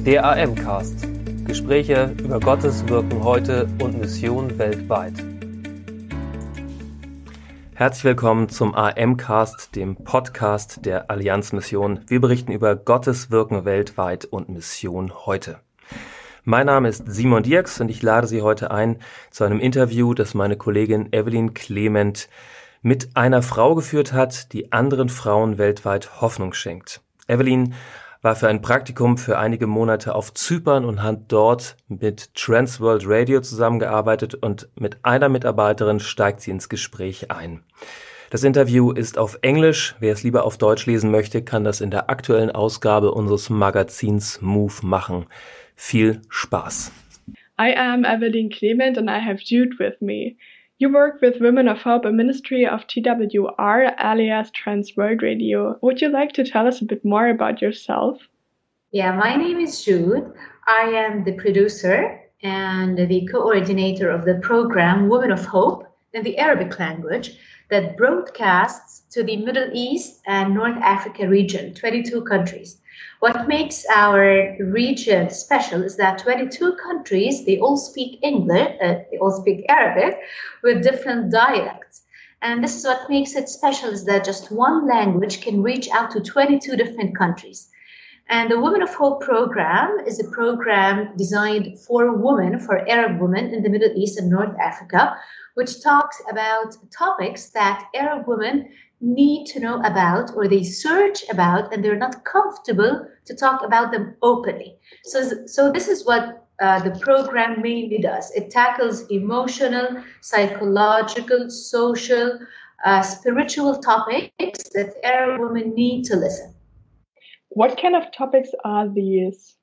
Der AM-Cast. Gespräche über Gottes Wirken heute und Mission weltweit. Herzlich willkommen zum AM-Cast, dem Podcast der Allianz-Mission. Wir berichten über Gottes Wirken weltweit und Mission heute. Mein Name ist Simon Dirks und ich lade Sie heute ein zu einem Interview, das meine Kollegin Evelyn Clement mit einer Frau geführt hat, die anderen Frauen weltweit Hoffnung schenkt. Evelyn war für ein Praktikum für einige Monate auf Zypern und hat dort mit Transworld Radio zusammengearbeitet und mit einer Mitarbeiterin steigt sie ins Gespräch ein. Das Interview ist auf Englisch. Wer es lieber auf Deutsch lesen möchte, kann das in der aktuellen Ausgabe unseres Magazins Move machen. Viel Spaß. I am Evelyn Clement and I have Jouds with me. You work with Women of Hope, a ministry of TWR, alias Transworld Radio. Would you like to tell us a bit more about yourself? Yeah, my name is Jouds. I am the producer and the coordinator of the program Women of Hope in the Arabic language that broadcasts to the Middle East and North Africa region, 22 countries. What makes our region special is that 22 countries, they all speak English, they all speak Arabic with different dialects. And this is what makes it special, is that just one language can reach out to 22 different countries. And the Women of Hope program is a program designed for women, for Arab women in the Middle East and North Africa, which talks about topics that Arab women need to know about, or they search about, and they're not comfortable to talk about them openly. So this is what the program mainly does. It tackles emotional, psychological, social, spiritual topics that Arab women need to listen. What kind of topics are these?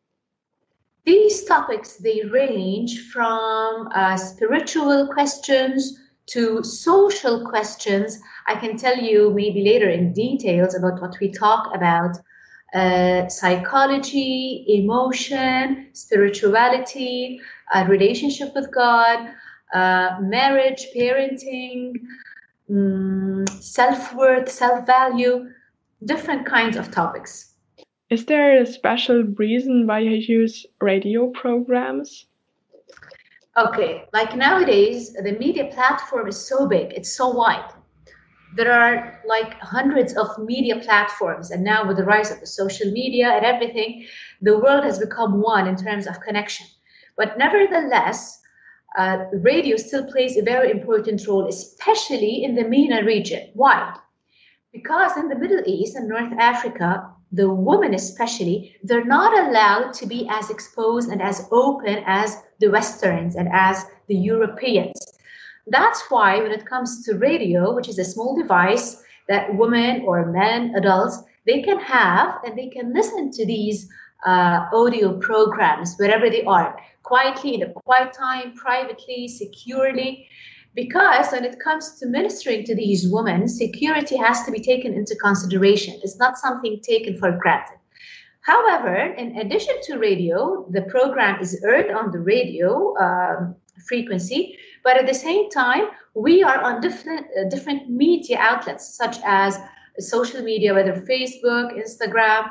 These topics, they range from spiritual questions to social questions. I can tell you maybe later in details about what we talk about. Psychology, emotion, spirituality, relationship with God, marriage, parenting, self-worth, self-value, different kinds of topics. Is there a special reason why you use radio programs? Okay, like nowadays, the media platform is so big, it's so wide. There are like hundreds of media platforms, and now with the rise of the social media and everything, the world has become one in terms of connection. But nevertheless, radio still plays a very important role, especially in the MENA region. Why? Because in the Middle East and North Africa, the women especially, they're not allowed to be as exposed and as open as the Westerns and as the Europeans. That's why when it comes to radio, which is a small device that women or men, adults, they can have and they can listen to these audio programs wherever they are, quietly, in a quiet time, privately, securely. Because when it comes to ministering to these women, security has to be taken into consideration. It's not something taken for granted. However, in addition to radio, the program is aired on the radio frequency, but at the same time, we are on different media outlets, such as social media, whether Facebook, Instagram,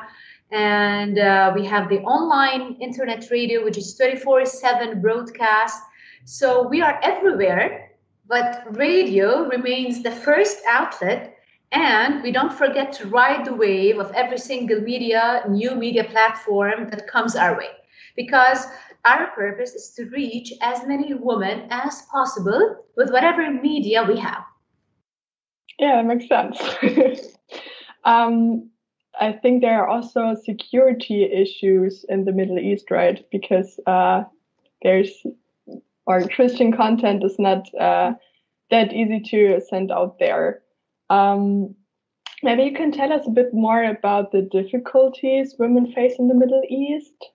and we have the online internet radio, which is 24/7 broadcast. So we are everywhere. But radio remains the first outlet, and we don't forget to ride the wave of every single new media platform that comes our way. Because our purpose is to reach as many women as possible with whatever media we have. Yeah, that makes sense. I think there are also security issues in the Middle East, right? Because our Christian content is not that easy to send out there. Maybe you can tell us a bit more about the difficulties women face in the Middle East?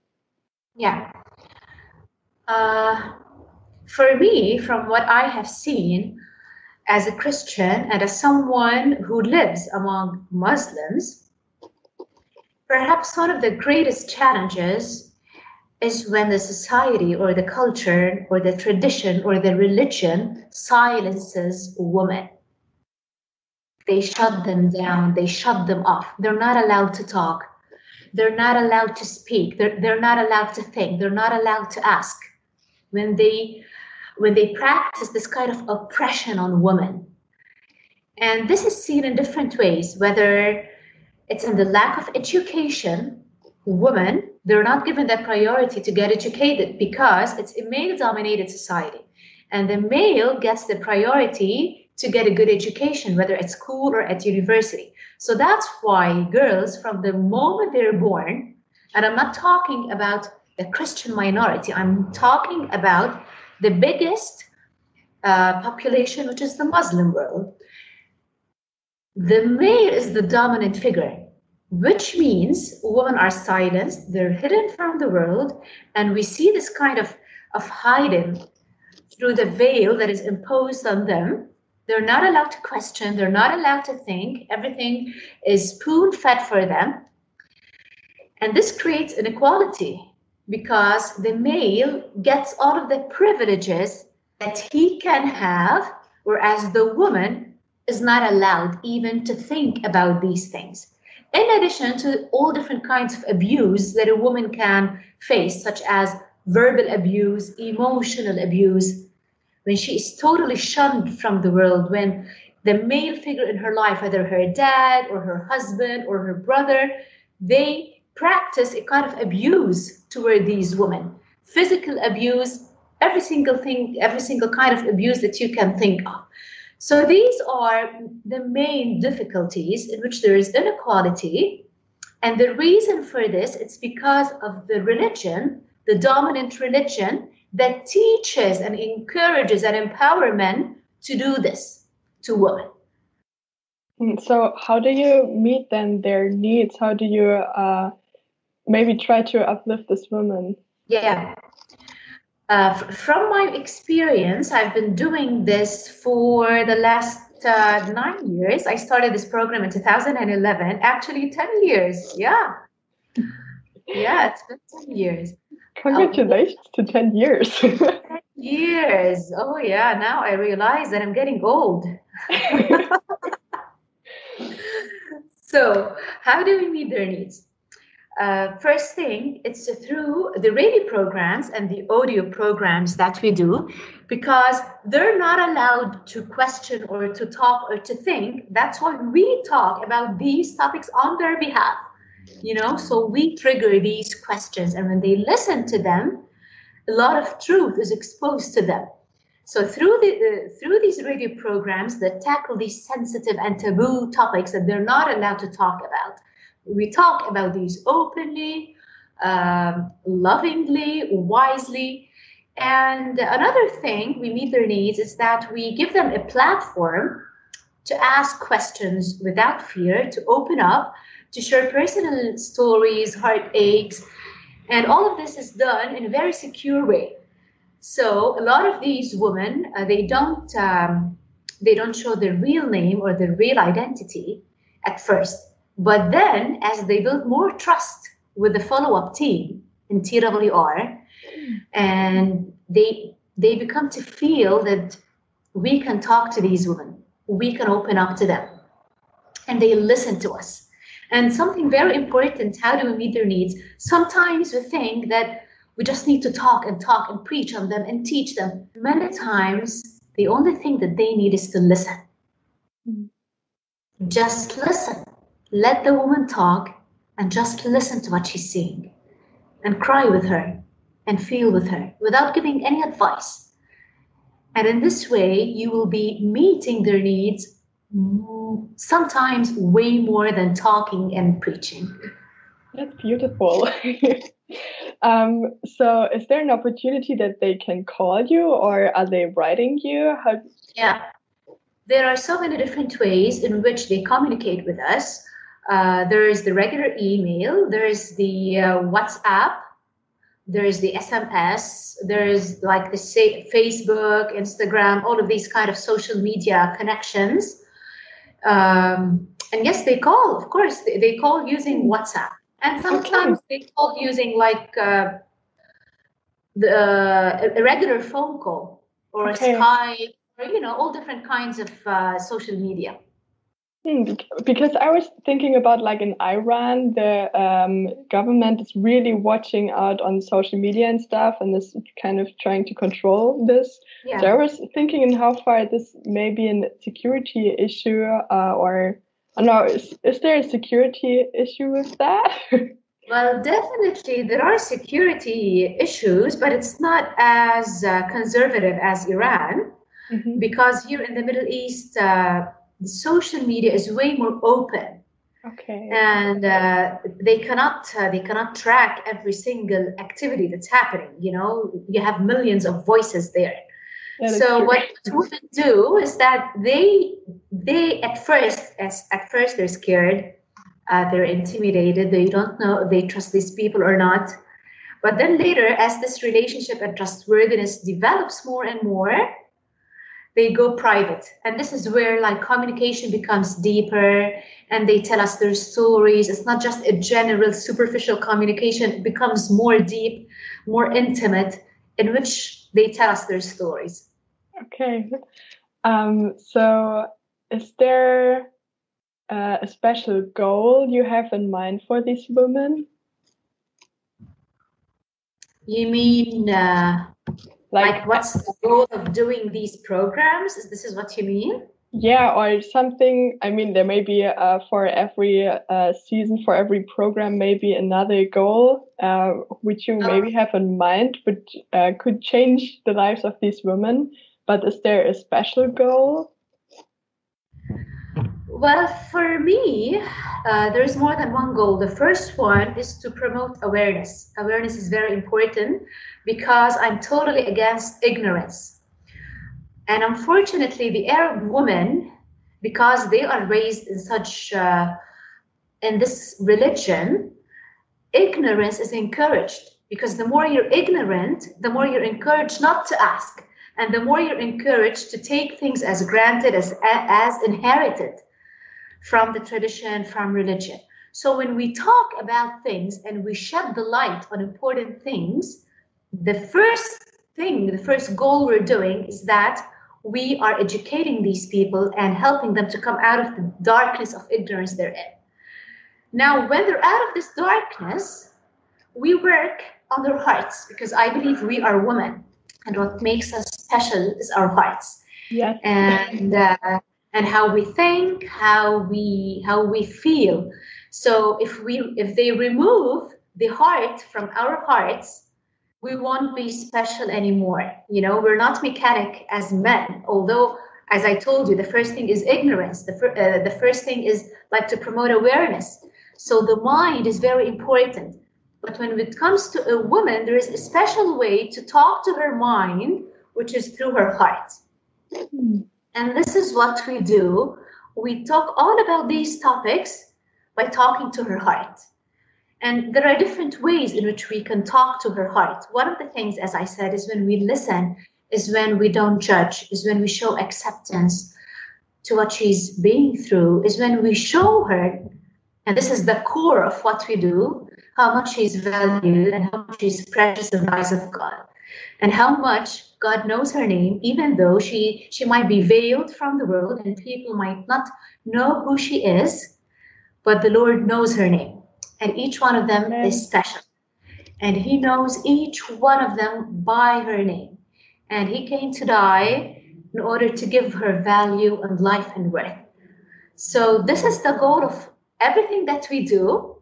Yeah. For me, from what I have seen as a Christian and as someone who lives among Muslims, perhaps one of the greatest challenges is when the society or the culture or the tradition or the religion silences women. They shut them down, they shut them off. They're not allowed to talk. they're not allowed to speak. They're not allowed to think. They're not allowed to ask. When they practice this kind of oppression on women. And this is seen in different ways, whether it's in the lack of education. Women, they're not given that priority to get educated because it's a male-dominated society. And the male gets the priority to get a good education, whether at school or at university. So that's why girls, from the moment they're born, and I'm not talking about the Christian minority, I'm talking about the biggest population, which is the Muslim world. The male is the dominant figure, which means women are silenced, they're hidden from the world, and we see this kind of hiding through the veil that is imposed on them. They're not allowed to question, they're not allowed to think, everything is spoon-fed for them. And this creates inequality because the male gets all of the privileges that he can have, whereas the woman is not allowed even to think about these things. In addition to all different kinds of abuse that a woman can face, such as verbal abuse, emotional abuse, when she is totally shunned from the world, when the male figure in her life, whether her dad or her husband or her brother, they practice a kind of abuse toward these women. Physical abuse, every single thing, every single kind of abuse that you can think of. So these are the main difficulties in which there is inequality. And the reason for this, it's because of the religion, the dominant religion, that teaches and encourages and empowers men to do this to women. So how do you meet then their needs? How do you maybe try to uplift this woman? Yeah. From my experience, I've been doing this for the last 9 years. I started this program in 2011, actually 10 years. Yeah. Yeah, it's been 10 years. Congratulations to 10 years. 10 years. Oh, yeah. Now I realize that I'm getting old. So how do we meet their needs? First thing, it's through the radio programs and the audio programs that we do, because they're not allowed to question or to talk or to think. That's why we talk about these topics on their behalf. So we trigger these questions, and when they listen to them, a lot of truth is exposed to them. So through these radio programs that tackle these sensitive and taboo topics that they're not allowed to talk about, we talk about these openly, lovingly, wisely. And another thing, we meet their needs, is that we give them a platform to ask questions without fear, to open up, to share personal stories, heartaches, and all of this is done in a very secure way. So a lot of these women, they don't show their real name or their real identity at first. But then, as they build more trust with the follow-up team in TWR, and they become to feel that we can talk to these women, we can open up to them, and they listen to us. And something very important, how do we meet their needs? Sometimes we think that we just need to talk and preach on them and teach them. Many times, the only thing that they need is to listen. Just listen. Let the woman talk and just listen to what she's saying and cry with her and feel with her without giving any advice. And in this way, you will be meeting their needs sometimes way more than talking and preaching. That's beautiful. So is there an opportunity that they can call you, or are they writing you? Yeah, there are so many different ways in which they communicate with us. There is the regular email, there is the WhatsApp, there is the SMS, there is like the Facebook, Instagram, all of these kind of social media connections. And yes, they call, of course, they call using WhatsApp. And sometimes they call using like a regular phone call or a Skype, or all different kinds of social media. Because I was thinking about like in Iran, the government is really watching out on social media and stuff, and is kind of trying to control this. Yeah. So I was thinking in how far this may be a security issue, or I don't know, is there a security issue with that? Well, definitely there are security issues, but it's not as conservative as Iran, because here in the Middle East, the social media is way more open. Okay. And they cannot track every single activity that's happening. You know, you have millions of voices there. So what women do is that they at first they're scared, they're intimidated, they don't know if they trust these people or not. But then later, as this relationship and trustworthiness develops more and more, they go private. And this is where like communication becomes deeper, and they tell us their stories. It's not just a general superficial communication. It becomes more deep, more intimate, in which they tell us their stories. Okay. So is there a special goal you have in mind for these women? You mean like what's the goal of doing these programs? This is what you mean? Yeah, or something. I mean, there may be for every season, for every program, maybe another goal which you maybe have in mind, which could change the lives of these women. But is there a special goal? Well, for me, there's more than one goal. The first one is to promote awareness. Awareness is very important because I'm totally against ignorance. And unfortunately, the Arab women, because they are raised in such, in this religion, ignorance is encouraged. Because the more you're ignorant, the more you're encouraged not to ask. And the more you're encouraged to take things as granted, as inherited from the tradition, from religion. So when we talk about things and we shed the light on important things, the first goal we're doing is that we are educating these people and helping them to come out of the darkness of ignorance they're in. Now, when they're out of this darkness, we work on their hearts, because I believe we are women, and what makes us special is our hearts. Yes. And how we think, how we feel. So if they remove the heart from our hearts, we won't be special anymore. You know, we're not mechanic as men. Although, as I told you, the first thing is ignorance. The first thing is like to promote awareness. So the mind is very important. But when it comes to a woman, there is a special way to talk to her mind, which is through her heart. And this is what we do. We talk all about these topics by talking to her heart. And there are different ways in which we can talk to her heart. One of the things, as I said, is when we listen, is when we don't judge, is when we show acceptance to what she's being through, is when we show her, and this is the core of what we do, how much she's valued and how much she's precious in the eyes of God. And how much God knows her name, even though she might be veiled from the world and people might not know who she is, but the Lord knows her name. And each one of them is special. And he knows each one of them by her name. And he came to die in order to give her value and life and worth. So this is the goal of everything that we do.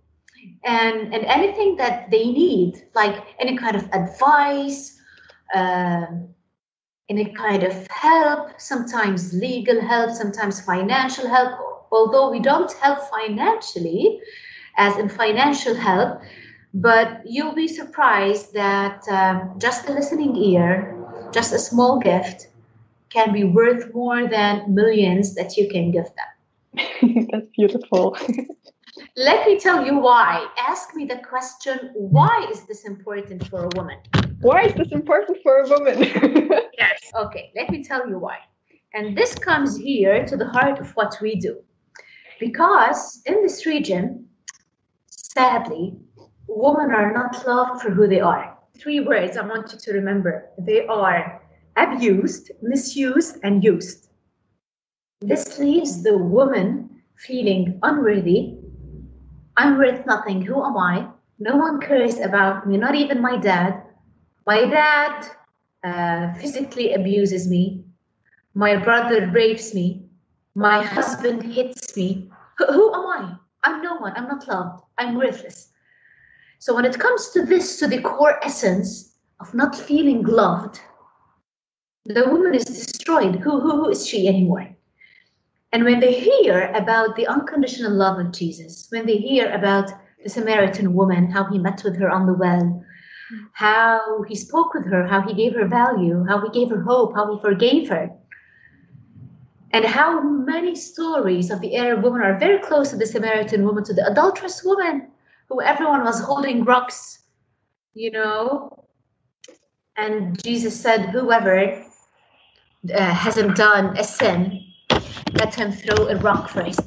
And anything that they need, like any kind of advice, any kind of help, sometimes legal help, sometimes financial help. Although we don't help financially, as in financial help, but you'll be surprised that just a listening ear, just a small gift, can be worth more than millions that you can give them. That's beautiful. Let me tell you why. Ask me the question, why is this important for a woman? Why is this important for a woman? Yes. Okay, let me tell you why. And this comes here to the heart of what we do. Because in this region, sadly, women are not loved for who they are. 3 words I want you to remember. They are abused, misused, and used. This leaves the woman feeling unworthy. I'm worth nothing. Who am I? No one cares about me, not even my dad. My dad physically abuses me. My brother rapes me. My husband hits me. Who am I? I'm no one. I'm not loved. I'm worthless. So when it comes to this, to the core essence of not feeling loved, the woman is destroyed. Who is she anymore? And when they hear about the unconditional love of Jesus, when they hear about the Samaritan woman, how he met with her on the well, how he spoke with her, how he gave her value, how he gave her hope, how he forgave her, and how many stories of the Arab woman are very close to the Samaritan woman, to the adulterous woman, who everyone was holding rocks, and Jesus said, whoever hasn't done a sin, let him throw a rock first.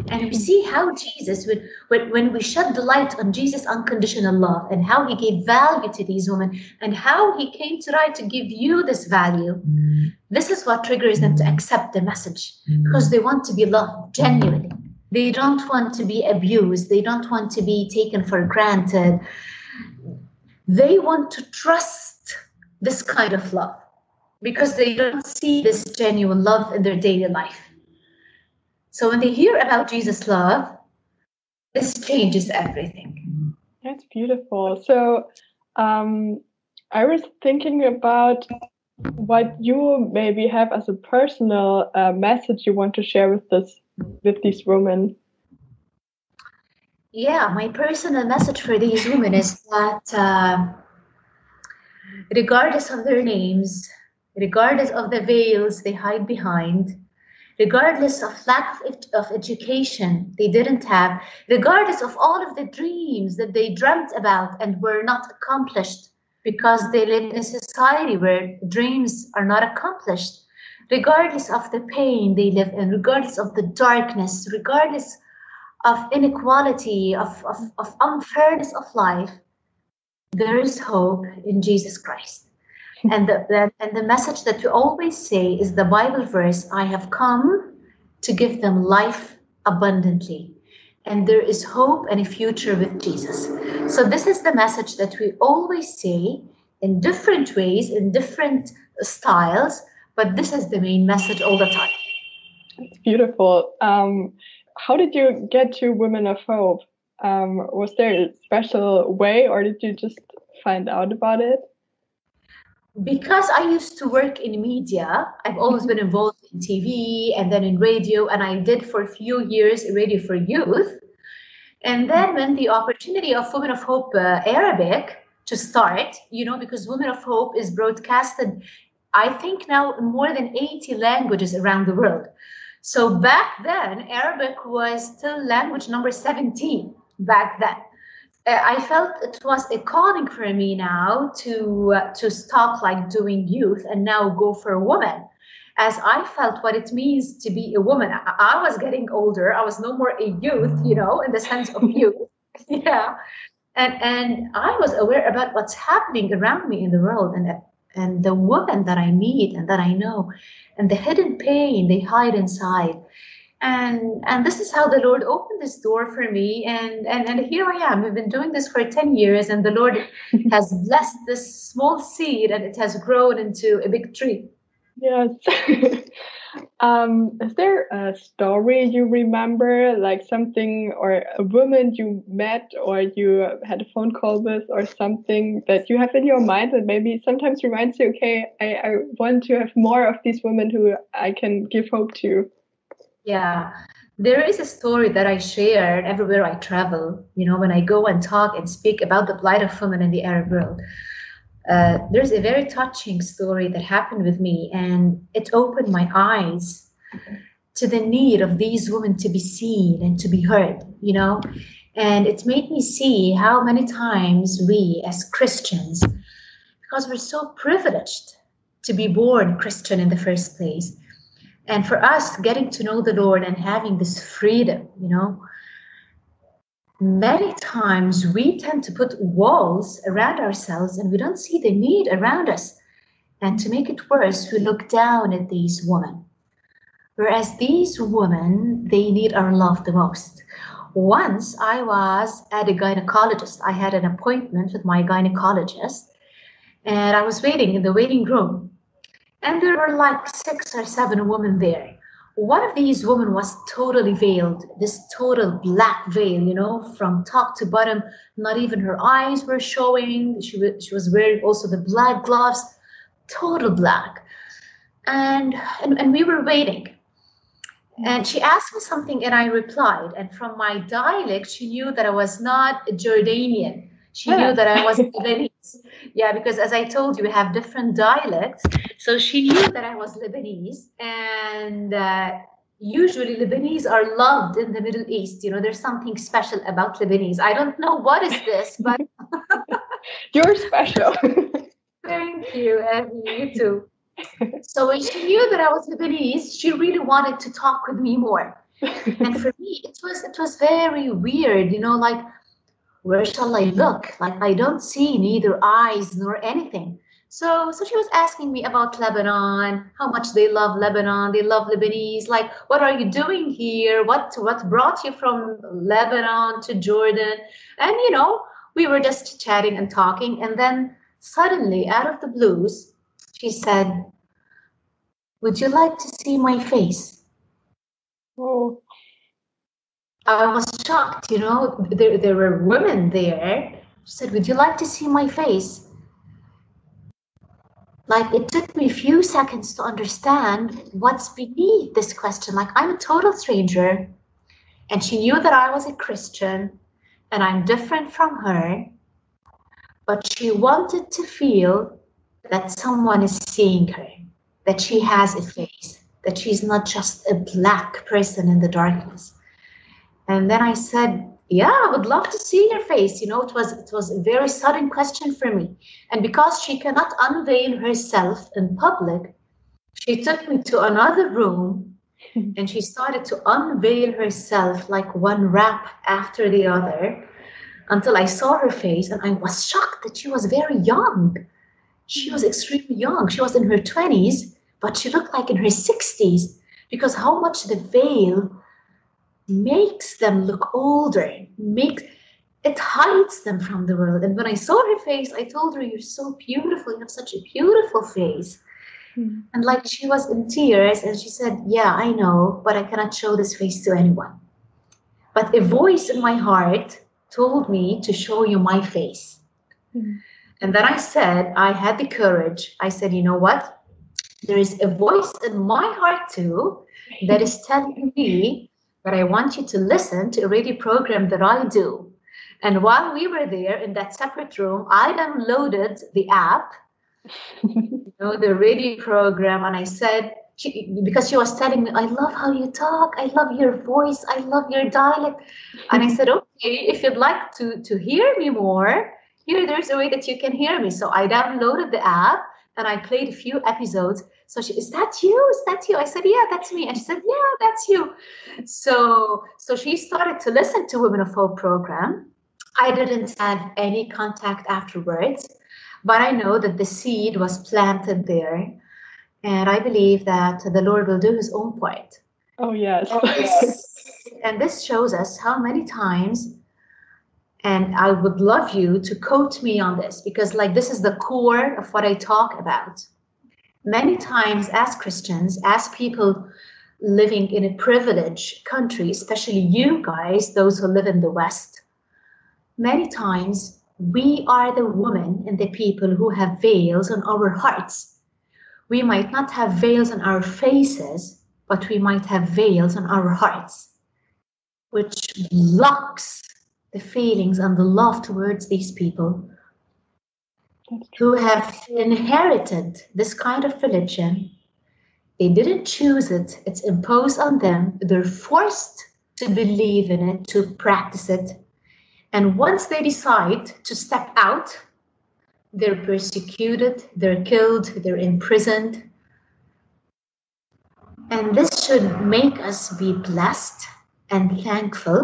And we see how Jesus, when we shed the light on Jesus' unconditional love and how he gave value to these women and how he came to try to give you this value, this is what triggers them to accept the message, because they want to be loved genuinely. They don't want to be abused. They don't want to be taken for granted. They want to trust this kind of love because they don't see this genuine love in their daily life. So when they hear about Jesus' love, this changes everything. That's beautiful. So I was thinking about what you maybe have as a personal message you want to share with these women. Yeah, my personal message for these women is that regardless of their names, regardless of the veils they hide behind, regardless of lack of education they didn't have, regardless of all of the dreams that they dreamt about and were not accomplished because they live in a society where dreams are not accomplished, regardless of the pain they live in, regardless of the darkness, regardless of inequality, of unfairness of life, there is hope in Jesus Christ. And the message that we always say is the Bible verse, I have come to give them life abundantly. And there is hope and a future with Jesus. So this is the message that we always say in different ways, in different styles, but this is the main message all the time. It's beautiful. How did you get to Women of Hope? Was there a special way, or did you just find out about it? Because I used to work in media, I've always been involved in TV and then in radio, and I did for a few years radio for youth. And then when the opportunity of Women of Hope Arabic to start, because Women of Hope is broadcasted, I think now in more than 80 languages around the world. So back then, Arabic was still language number 17 back then. I felt it was a calling for me now to stop like doing youth and now go for a woman, as I felt what it means to be a woman. I was getting older. I was no more a youth, in the sense of youth. Yeah. And I was aware about what's happening around me in the world and the women that I meet and that I know and the hidden pain they hide inside. And this is how the Lord opened this door for me. And here I am. We've been doing this for 10 years, and the Lord has blessed this small seed, and it has grown into a big tree. Yes. Is there a story you remember, like something or a woman you met or you had a phone call with or something that you have in your mind that maybe sometimes reminds you, okay, I want to have more of these women who I can give hope to? Yeah, there is a story that I share everywhere I travel, when I go and talk and speak about the plight of women in the Arab world. There's a very touching story that happened with me, and it opened my eyes to the need of these women to be seen and to be heard, and it made me see how many times we as Christians, because we're so privileged to be born Christian in the first place, and for us getting to know the Lord and having this freedom, many times we tend to put walls around ourselves and we don't see the need around us. And to make it worse, we look down at these women. Whereas these women, they need our love the most. Once I was at a gynecologist. I had an appointment with my gynecologist, and I was waiting in the waiting room. And there were like 6 or 7 women there. One of these women was totally veiled, this total black veil, from top to bottom. Not even her eyes were showing. She was wearing also the black gloves, total black. And we were waiting. And she asked me something and I replied. And from my dialect, she knew that I was not Jordanian. She knew that I was Lebanese. Yeah, because as I told you, we have different dialects. So she knew that I was Lebanese. And usually Lebanese are loved in the Middle East. There's something special about Lebanese. I don't know what is this, but... You're special. Thank you, Evelyn, you too. So when she knew that I was Lebanese, she really wanted to talk with me more. And for me, it was very weird, like, where shall I look? Like, I don't see neither eyes nor anything. So she was asking me about Lebanon, how much they love Lebanon, they love Lebanese. Like, what are you doing here? What brought you from Lebanon to Jordan? And, we were just chatting and talking. And then suddenly, out of the blues, she said, "Would you like to see my face?" Oh. I was shocked, there were women there. She said, "Would you like to see my face?" Like, it took me a few seconds to understand what's beneath this question. Like, I'm a total stranger, and she knew that I was a Christian, and I'm different from her, but she wanted to feel that someone is seeing her, that she has a face, that she's not just a black person in the darkness. And then I said, "Yeah, I would love to see your face." It was a very sudden question for me. And because she cannot unveil herself in public, she took me to another room and she started to unveil herself like one wrap after the other until I saw her face, and I was shocked that she was very young. She was extremely young. She was in her 20s, but she looked like in her 60s because how much the veil makes them look older, it hides them from the world. And when I saw her face, I told her, "You're so beautiful. You have such a beautiful face." And like, she was in tears and she said, "Yeah, I know, but I cannot show this face to anyone. But a voice in my heart told me to show you my face." And then I had the courage. I said, "You know what? There is a voice in my heart too that is telling me but I want you to listen to a radio program that I do." And while we were there in that separate room, I downloaded the app, the radio program, and I said, because she was telling me, "I love how you talk, I love your voice, I love your dialect." And I said, "Okay, if you'd like to hear me more, there's a way that you can hear me." So I downloaded the app and I played a few episodes. So she, "Is that you? Is that you?" I said, "Yeah, that's me." And she said, "Yeah, that's you." So she started to listen to Women of Hope program. I didn't have any contact afterwards, but I know that the seed was planted there. And I believe that the Lord will do his own part. Oh, yes. And this shows us how many times, and I would love you to quote me on this, because like, this is the core of what I talk about. Many times as Christians, as people living in a privileged country, especially you guys, those who live in the West, many times we are the women and the people who have veils on our hearts. We might not have veils on our faces, but we might have veils on our hearts, which blocks the feelings and the love towards these people who have inherited this kind of religion. They didn't choose it. It's imposed on them. They're forced to believe in it, to practice it. And once they decide to step out, they're persecuted, they're killed, they're imprisoned. And this should make us be blessed and thankful,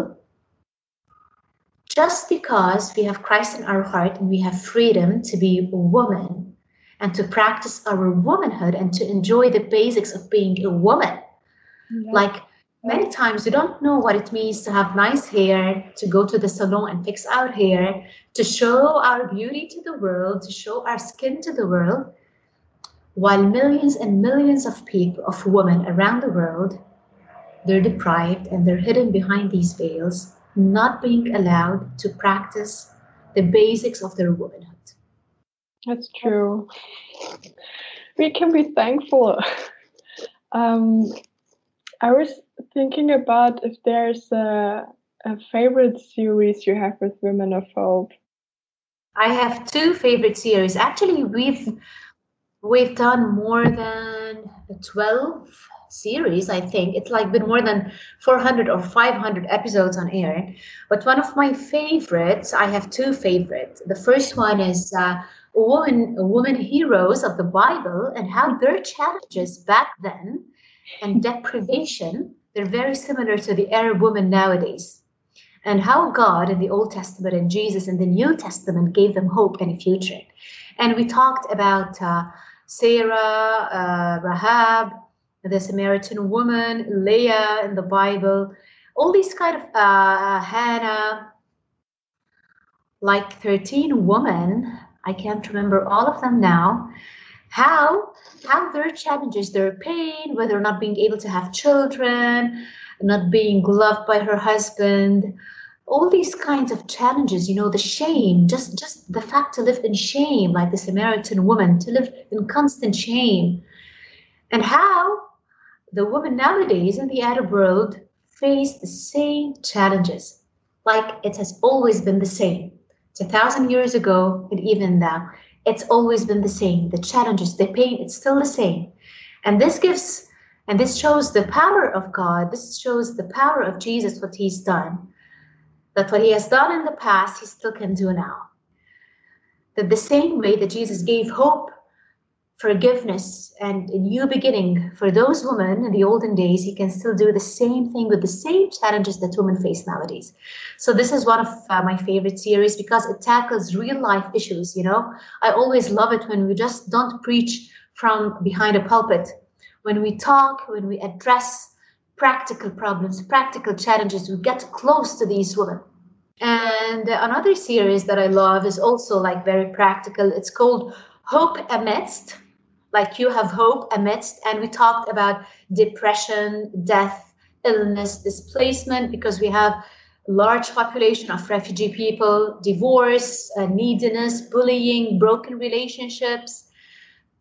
just because we have Christ in our heart and we have freedom to be a woman and to practice our womanhood and to enjoy the basics of being a woman. Yeah. Like many times we don't know what it means to have nice hair, to go to the salon and fix our hair, to show our beauty to the world, to show our skin to the world, while millions and millions of people, of women around the world, they're deprived and they're hidden behind these veils, not being allowed to practice the basics of their womanhood. That's true. We can be thankful. I was thinking about if there's a favorite series you have with Women of Hope. I have two favorite series. Actually, we've done more than 12 series, I think. It's like been more than 400 or 500 episodes on air. But one of my favorites, I have two favorites. The first one is women heroes of the Bible and how their challenges back then and deprivation, they're very similar to the Arab women nowadays. And how God in the Old Testament and Jesus in the New Testament gave them hope and a future. And we talked about Sarah, Rahab, the Samaritan woman, Leah in the Bible, all these kind of Hannah, like 13 women, I can't remember all of them now, how their challenges, their pain, whether not being able to have children, not being loved by her husband, all these kinds of challenges, the shame, just the fact to live in shame, like the Samaritan woman, to live in constant shame. And how the women nowadays in the Arab world face the same challenges, like it has always been the same. It's 1,000 years ago, and even now, it's always been the same. The challenges, the pain, it's still the same. And this shows the power of God. This shows the power of Jesus, what he's done. That what he has done in the past, he still can do now. That the same way that Jesus gave hope, forgiveness, and a new beginning for those women in the olden days, he can still do the same thing with the same challenges that women face nowadays. So this is one of my favorite series because it tackles real life issues. I always love it when we just don't preach from behind a pulpit. When we talk, when we address practical problems, practical challenges, we get close to these women. And another series that I love is also like very practical. It's called Hope Amidst, like you have hope amidst. And we talked about depression, death, illness, displacement, because we have a large population of refugee people, divorce, neediness, bullying, broken relationships.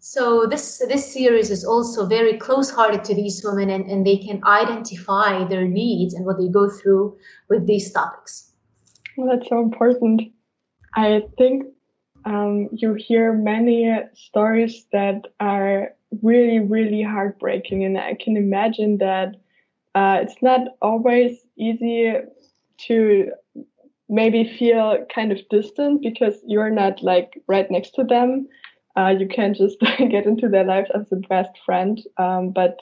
So this series is also very close-hearted to these women, and they can identify their needs and what they go through with these topics. Well, that's so important. I think you hear many stories that are really, really heartbreaking, and I can imagine that it's not always easy to maybe feel kind of distant because you're not like right next to them. You can't just get into their lives as a best friend, but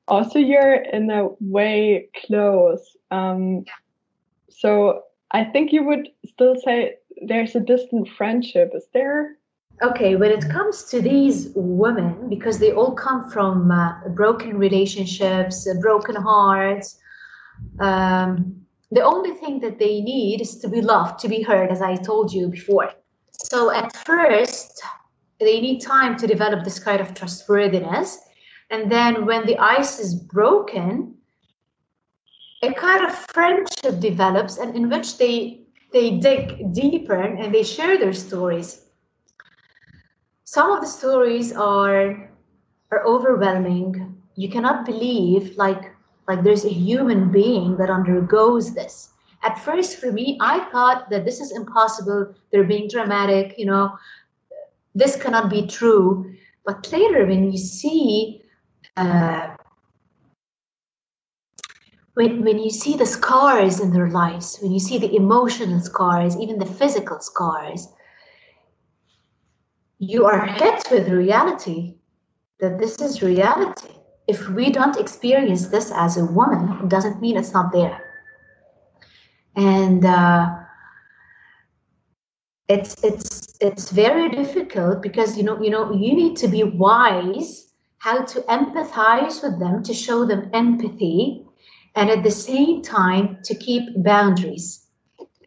also you're in a way close. So I think you would still say there's a distant friendship. Is there? Okay, when it comes to these women, because they all come from broken relationships, broken hearts, the only thing that they need is to be loved, to be heard, as I told you before. So at first, they need time to develop this kind of trustworthiness. And then when the ice is broken, a kind of friendship develops, and in which they dig deeper and they share their stories. Some of the stories are overwhelming. You cannot believe like there's a human being that undergoes this. At first, for me, I thought that this is impossible. They're being dramatic, this cannot be true. But later, when you see when you see the scars in their lives, when you see the emotional scars, even the physical scars, you are hit with reality, that this is reality. If we don't experience this as a woman, it doesn't mean it's not there. And it's very difficult because you need to be wise how to empathize with them, to show them empathy, and at the same time to keep boundaries,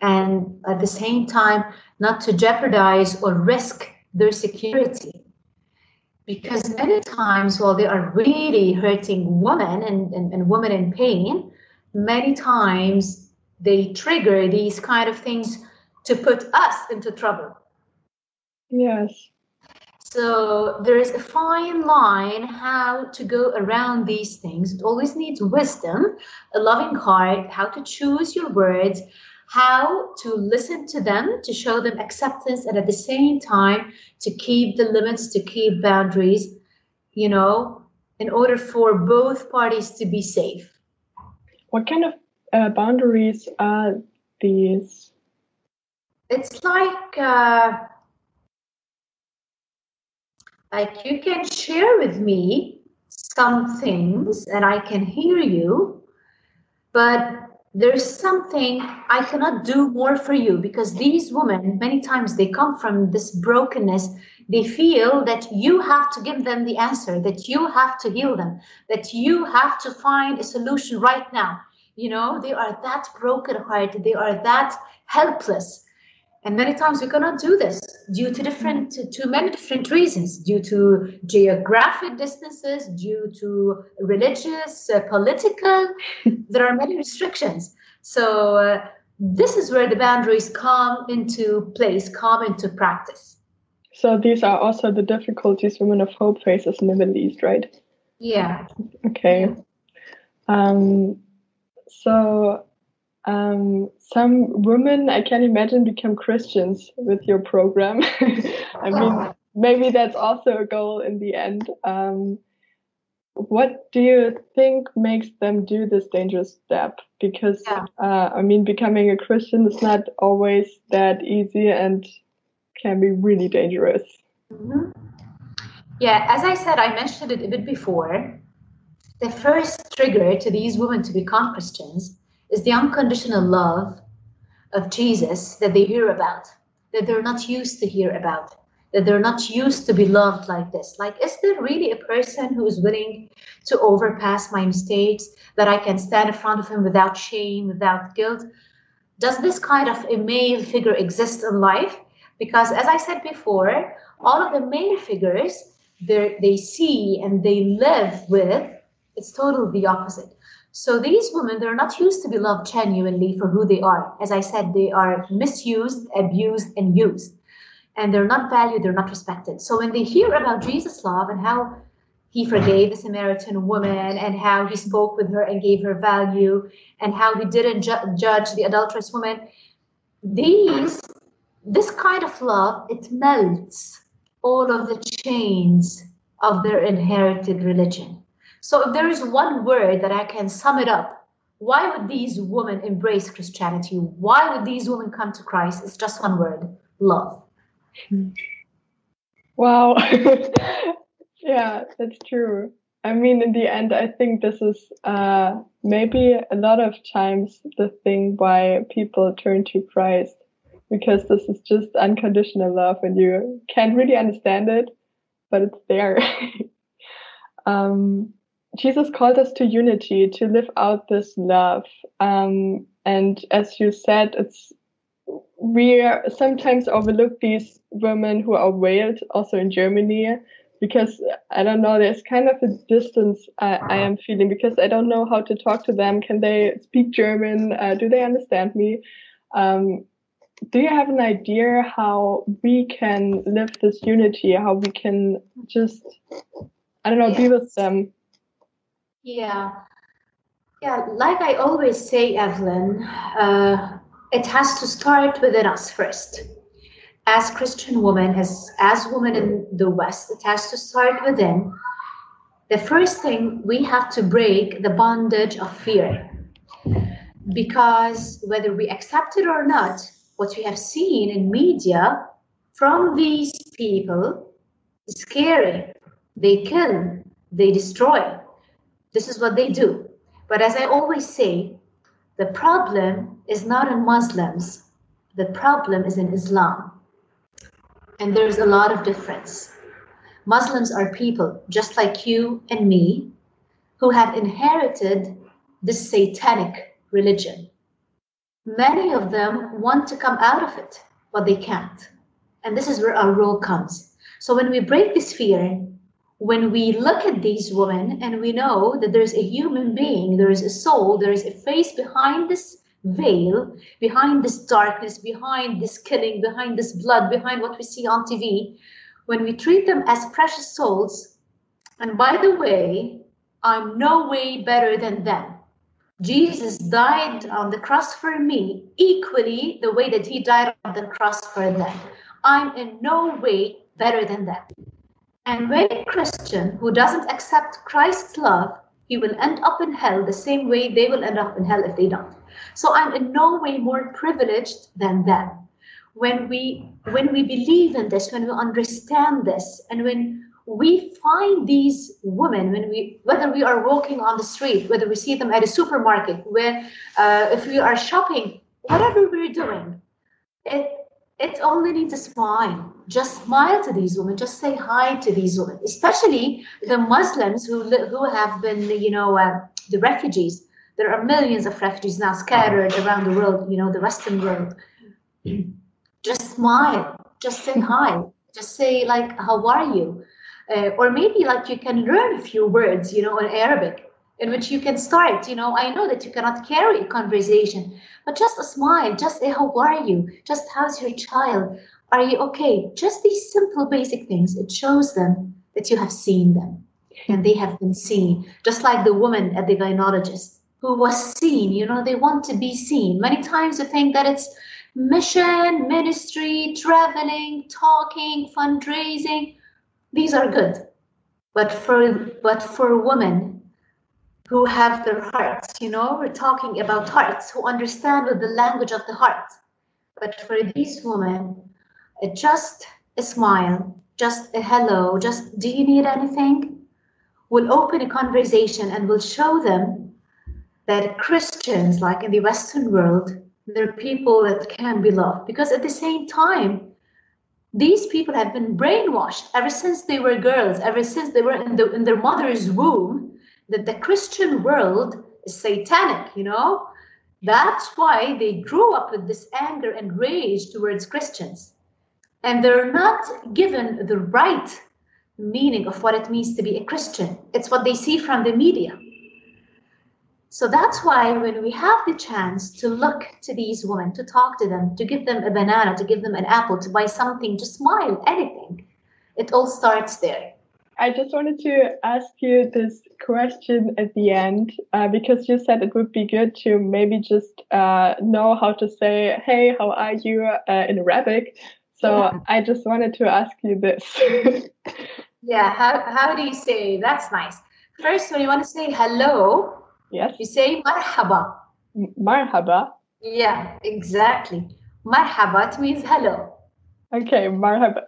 and at the same time not to jeopardize or risk their security. Because many times, while they are really hurting women and women in pain, many times they trigger these kind of things to put us into trouble. Yes. So there is a fine line how to go around these things. It always needs wisdom, a loving heart, how to choose your words, how to listen to them, to show them acceptance, and at the same time to keep the limits, to keep boundaries, in order for both parties to be safe. What kind of boundaries are these? It's like you can share with me some things and I can hear you, but there's something I cannot do more for you, because these women, many times they come from this brokenness. They feel that you have to give them the answer, that you have to heal them, that you have to find a solution right now. They are that brokenhearted, they are that helpless. And many times we cannot do this due to many different reasons, due to geographic distances, due to religious, political. There are many restrictions. So this is where the boundaries come into place, come into practice. So these are also the difficulties Women of Hope faces in the Middle East, right? Yeah. Okay. Some women, I can imagine, become Christians with your program. I mean, maybe that's also a goal in the end. What do you think makes them do this dangerous step? Because, becoming a Christian is not always that easy and can be really dangerous. Mm-hmm. Yeah, as I said, I mentioned it a bit before. The first trigger to these women to become Christians is the unconditional love of Jesus that they hear about, that they're not used to hear about, that they're not used to be loved like this. Like, is there really a person who is willing to overpass my mistakes, that I can stand in front of him without shame, without guilt? Does this kind of a male figure exist in life? Because as I said before, all of the male figures they see and they live with, it's totally the opposite. So these women, they're not used to be loved genuinely for who they are. As I said, they are misused, abused, and used. And they're not valued, they're not respected. So when they hear about Jesus' love and how he forgave the Samaritan woman and how he spoke with her and gave her value and how he didn't judge the adulterous woman, this kind of love, it melts all of the chains of their inherited religion. So if there is one word that I can sum it up, why would these women embrace Christianity? Why would these women come to Christ? It's just one word: love. Wow. Yeah, that's true. I mean, in the end, I think this is maybe a lot of times the thing why people turn to Christ, because this is just unconditional love and you can't really understand it, but it's there. Jesus called us to unity, to live out this love. And as you said, we sometimes overlook these women who are veiled, also in Germany, because I don't know, there's kind of a distance I am feeling, because I don't know how to talk to them. Can they speak German? Do they understand me? Do you have an idea how we can live this unity, how we can just, be with them? Yeah, like I always say, Evelyn, it has to start within us first. As Christian women, as women in the West, it has to start within. The first thing, we have to break the bondage of fear. Because whether we accept it or not, what we have seen in media from these people is scary. They kill, they destroy. This is what they do. But as I always say, the problem is not in Muslims. The problem is in Islam. And there's a lot of difference. Muslims are people just like you and me who have inherited this satanic religion. Many of them want to come out of it, but they can't. And this is where our role comes. So when we break this fear, when we look at these women and we know that there's a human being, there is a soul, there is a face behind this veil, behind this darkness, behind this killing, behind this blood, behind what we see on TV, when we treat them as precious souls, and by the way, I'm no way better than them. Jesus died on the cross for me equally the way that he died on the cross for them. I'm in no way better than them. And when a Christian who doesn't accept Christ's love, he will end up in hell the same way they will end up in hell if they don't. So I'm in no way more privileged than them. When we believe in this, when we understand this, and when we find these women, whether we are walking on the street, whether we see them at a supermarket, if we are shopping, whatever we're doing, it only needs a smile. Just smile to these women. Just say hi to these women, especially the Muslims who have been, the refugees. There are millions of refugees now scattered around the world, the Western world. Just smile. Just say hi. Just say, like, how are you? Or maybe, like, you can learn a few words, in Arabic, in which you can start. I know that you cannot carry a conversation, but just a smile, just a how are you? Just how's your child? Are you okay? Just these simple basic things. It shows them that you have seen them and they have been seen. Just like the woman at the gynecologist who was seen, they want to be seen. Many times you think that it's mission, ministry, traveling, talking, fundraising. These are good. But for women who have their hearts, we're talking about hearts, who understand with the language of the heart. But for these women, just a smile, just a hello, just do you need anything? Will open a conversation and will show them that Christians, like in the Western world, they're people that can be loved. Because at the same time, these people have been brainwashed ever since they were girls, ever since they were in their mother's womb, that the Christian world is satanic, That's why they grew up with this anger and rage towards Christians. And they're not given the right meaning of what it means to be a Christian. It's what they see from the media. So that's why when we have the chance to look to these women, to talk to them, to give them a banana, to give them an apple, to buy something, to smile, anything, it all starts there. I just wanted to ask you this question at the end, because you said it would be good to maybe just know how to say, hey, how are you in Arabic? So yeah. I just wanted to ask you this. Yeah, how do you say? That's nice. First, when you want to say hello, yes, you say marhaba. Marhaba? Yeah, exactly. Marhaba, it means hello. Okay, marhaba.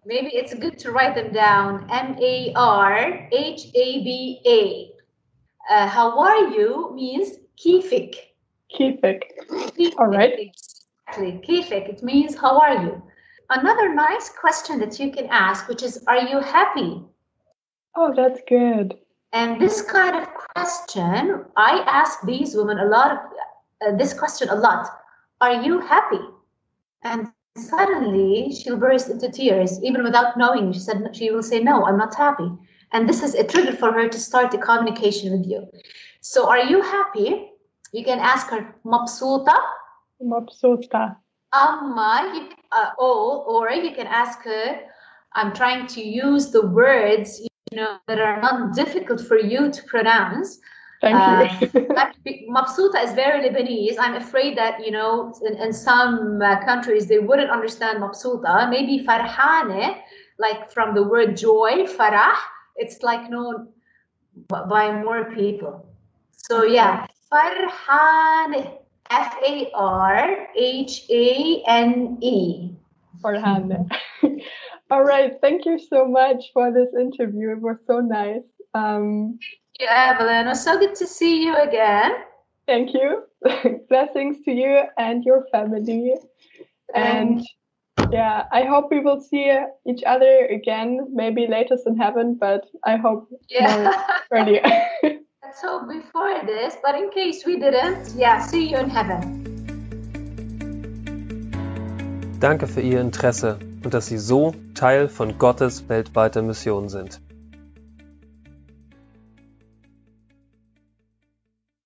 Maybe it's good to write them down. marhaba. How are you means kifik. Kifik. All right. Exactly. Kifik. It means how are you? Another nice question that you can ask, which is, are you happy? Oh, that's good. And this kind of question, I ask these women this question a lot. Are you happy? And suddenly she'll burst into tears, even without knowing. She will say, no, I'm not happy. And this is a trigger for her to start a communication with you. So are you happy? You can ask her, mabsuta? Mabsuta. Amma, or you can ask her, I'm trying to use the words, that are not difficult for you to pronounce. Thank you. Mabsuta is very Lebanese. I'm afraid that, in some countries, they wouldn't understand mabsuta. Maybe farhane, like from the word joy, farah, it's like known by more people. So yeah, farhane, Farhane. Farhane. All right. Thank you so much for this interview. It was so nice. Yeah, Evelyn, it was so good to see you again. Thank you. Blessings to you and your family. And Yeah, I hope we will see each other again, maybe latest in heaven, but I hope more earlier. Let's hope before this, but in case we didn't, see you in heaven. Danke für Ihr Interesse und dass Sie so Teil von Gottes weltweiter Mission sind.